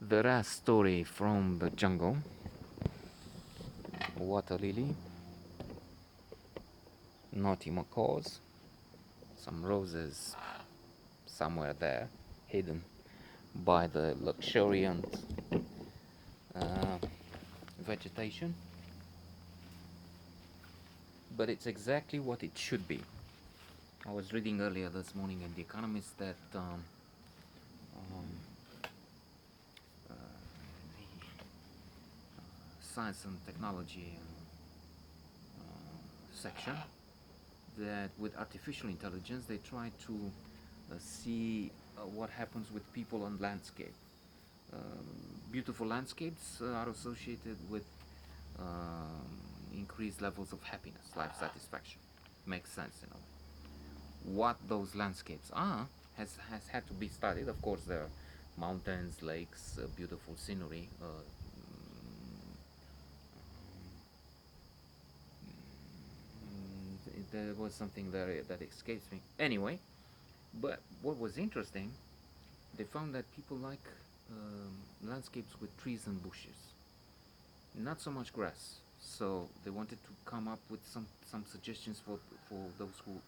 The last story from the jungle. Water lily, naughty macaws, some roses somewhere there, hidden by the luxuriant uh, vegetation. But it's exactly what it should be. I was reading earlier this morning in The Economist that um, uh, the science and technology section, that with artificial intelligence they try to see what happens with people on landscape. Beautiful landscapes are associated with increased levels of happiness, life satisfaction. Makes sense in a way. What those landscapes are has had to be studied. Of course, there are mountains, lakes, beautiful scenery. There was something there that escapes me. Anyway, but what was interesting, they found that people like landscapes with trees and bushes, not so much grass. So they wanted to come up with some suggestions for those who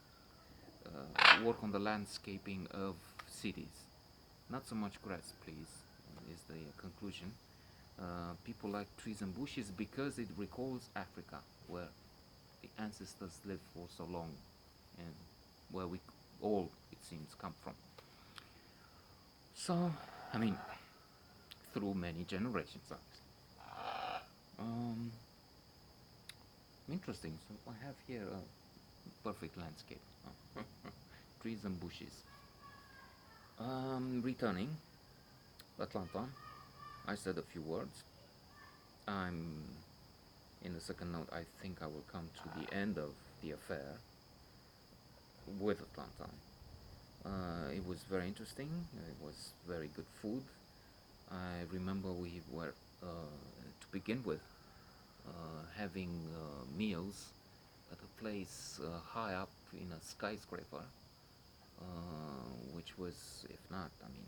work on the landscaping of cities. Not so much grass, please, is the conclusion. People like trees and bushes because it recalls Africa, where the ancestors lived for so long, and where we all, it seems, come from. So, I mean, through many generations, obviously. Um, Interesting. So I have here a perfect landscape, trees and bushes. Returning Atlanta, I said a few words. I'm in the second note. I think I will come to the end of the affair with Atlanta. It was very interesting. It was very good food. I remember we were, to begin with, having meals at a place high up in a skyscraper, which was, if not, I mean,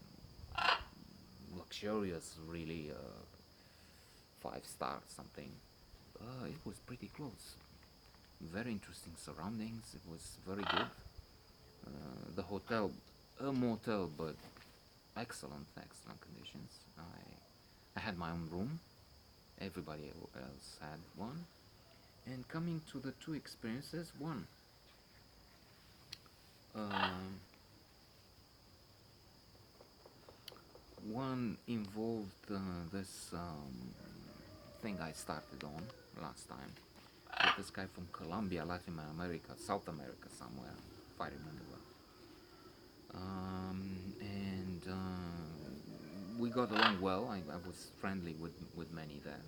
luxurious, really, 5 star something. It was pretty close. Very interesting surroundings. It was very good. The hotel, a motel, but excellent conditions. I had my own room. Everybody else had one. And coming to the two experiences, um, one involved this thing I started on last time with this guy from Colombia, Latin America, South America, somewhere, if I remember. And we got along well. I was friendly with many there,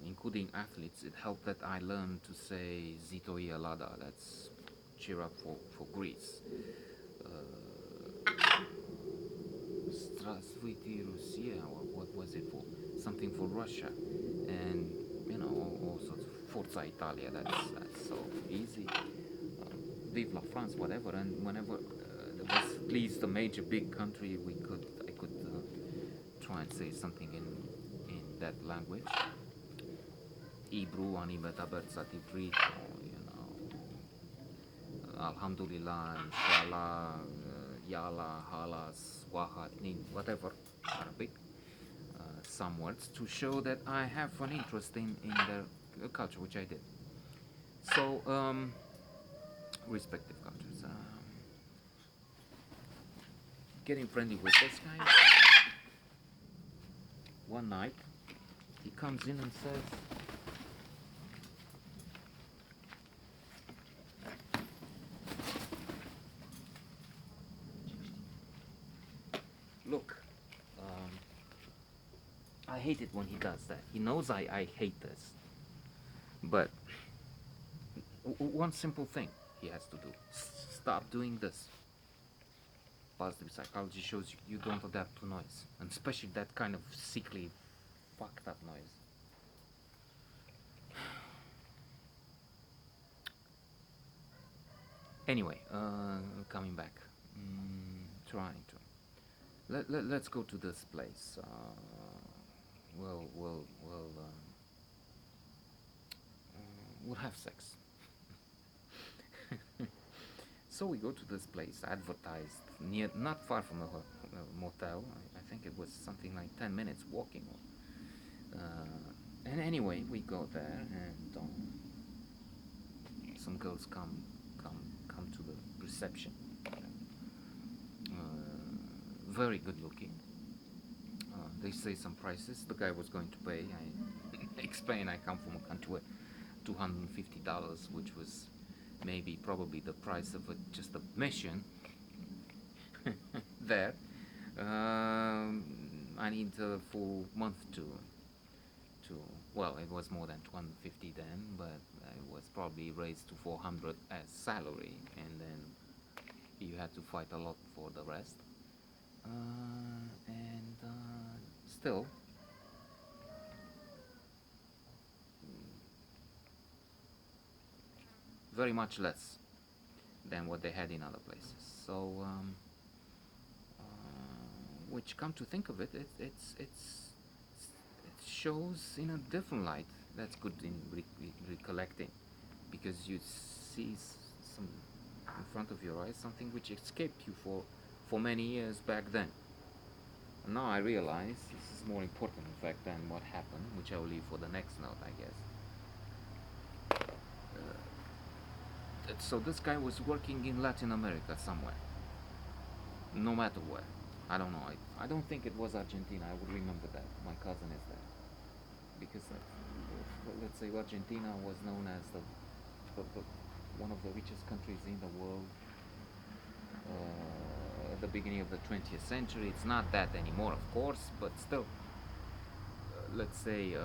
including athletes. It helped that I learned to say Zitoi Alada, that's cheer up for Greece. Здравствуйте, Russia, or what was it for? Something for Russia. And, all sorts of Forza Italia, that's so easy. Vive la France, whatever. And whenever there was at least a major big country, I could try and say something in that language. Hebrew, Anibetaber, Satibrit, Alhamdulillah, Inshallah, Yala, Halas, Wahat, Nin, whatever, Arabic, some words to show that I have an interest in their culture, which I did. So, respective cultures. Getting friendly with this guy. One night, he comes in and says, "Look, um, I hate it when he does that. He knows I hate this. But one simple thing he has to do: stop doing this. Positive psychology shows you don't adapt to noise, and especially that kind of sickly, fucked up noise." Anyway, coming back, trying to. Let's go to this place. We'll have sex. So we go to this place, advertised near, not far from the motel. I think it was something like 10 minutes walking. And anyway, we go there, and some girls come to the reception. Very good looking. They say some prices. The guy was going to pay. I explain I come from a country where $250, which was maybe probably the price of just a mission there. I need a full month to well, it was more than 250 then, but it was probably raised to 400 as salary, and then you had to fight a lot for the rest. And still, very much less than what they had in other places. So, which, come to think of it, it shows in a different light. That's good in recollecting, because you see some in front of your eyes something which escaped you for many years back then. And now I realize this is more important, in fact, than what happened, which I will leave for the next note, I guess. So this guy was working in Latin America somewhere, no matter where. I don't know. I don't think it was Argentina. I would remember that. My cousin is there. Because, let's say, Argentina was known as one of the richest countries in the world at the beginning of the 20th century. It's not that anymore, of course, but still, let's say,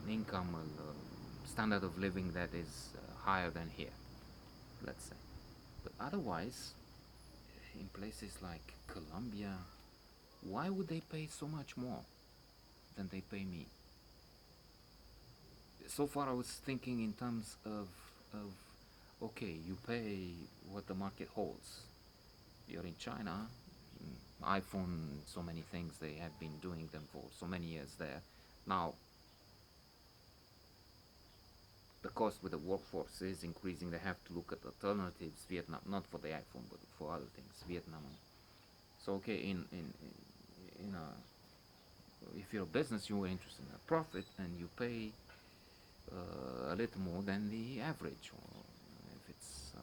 income, standard of living that is higher than here, let's say. But otherwise, in places like Colombia, why would they pay so much more than they pay me? So far, I was thinking in terms of okay, you pay what the market holds. You're in China, iPhone, so many things, they have been doing them for so many years there. Now, the cost with the workforce is increasing. They have to look at alternatives. Vietnam, not for the iPhone, but for other things. Vietnam. So okay, in a, if you're a business, you are interested in a profit, and you pay a little more than the average. Or if it's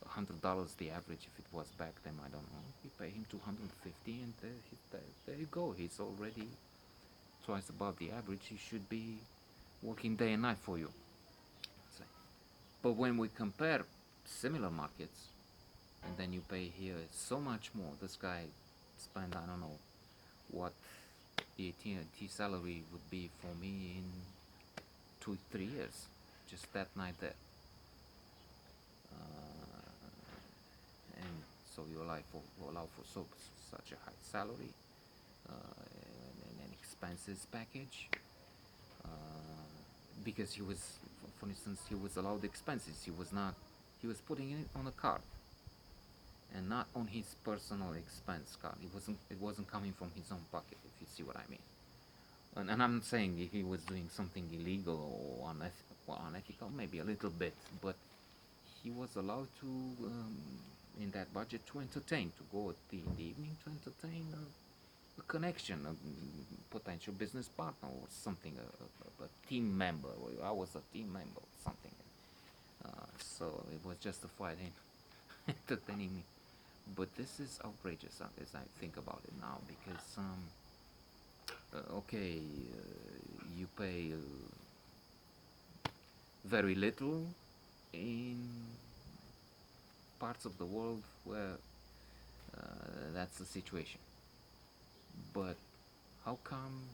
$100 the average, if it was back then, I don't know. You pay him 250, and there you go. He's already twice above the average. He should be working day and night for you. But when we compare similar markets, and then you pay here so much more. This guy spent, I don't know what the AT&T salary would be for me in 2-3 years, just that night there. And so you allow for such a high salary and an expenses package, because he was, for instance, he was allowed expenses. He was putting it on a card, and not on his personal expense card. It wasn't coming from his own pocket, if you see what I mean. And I'm not saying if he was doing something illegal or unethical, maybe a little bit, but he was allowed to, in that budget, to entertain, to go in the evening to entertain a connection, a potential business partner or something, a team member. I was a team member or something. So it was justified in entertaining me. But this is outrageous as I think about it now, because okay, you pay very little in parts of the world where that's the situation. But how come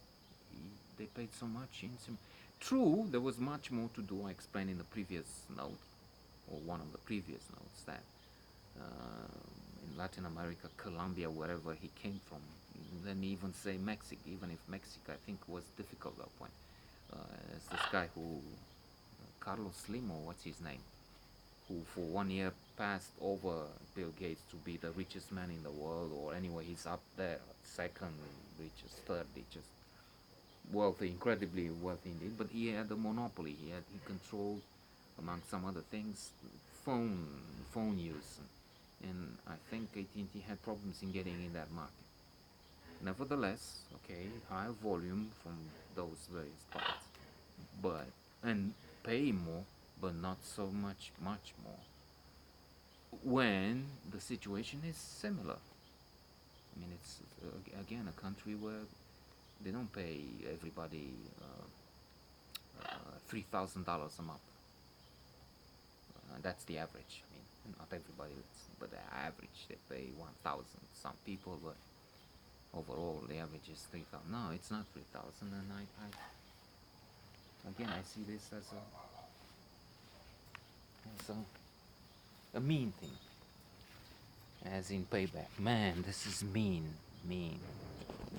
they paid so much in True, there was much more to do. I explained in the previous note, or one of the previous notes, that in Latin America, Colombia, wherever he came from, let me even say Mexico, even if Mexico I think was difficult at that point. It's this guy who, Carlos Slim, or what's his name, who for 1 year passed over Bill Gates to be the richest man in the world, or anyway, he's up there, second richest, third richest, wealthy, incredibly wealthy indeed. But he had the monopoly. He controlled, among some other things, phone phone use, and I think AT&T had problems in getting in that market. Nevertheless, okay, higher volume from those various parts, but and pay more, but not so much more. When the situation is similar, I mean, it's again a country where they don't pay everybody $3,000 a month. That's the average. I mean, not everybody, but the average they pay 1,000. Some people, but overall the average is 3,000. No, it's not 3,000, and I again I see this as a mean thing, as in payback. Man, this is mean, mean.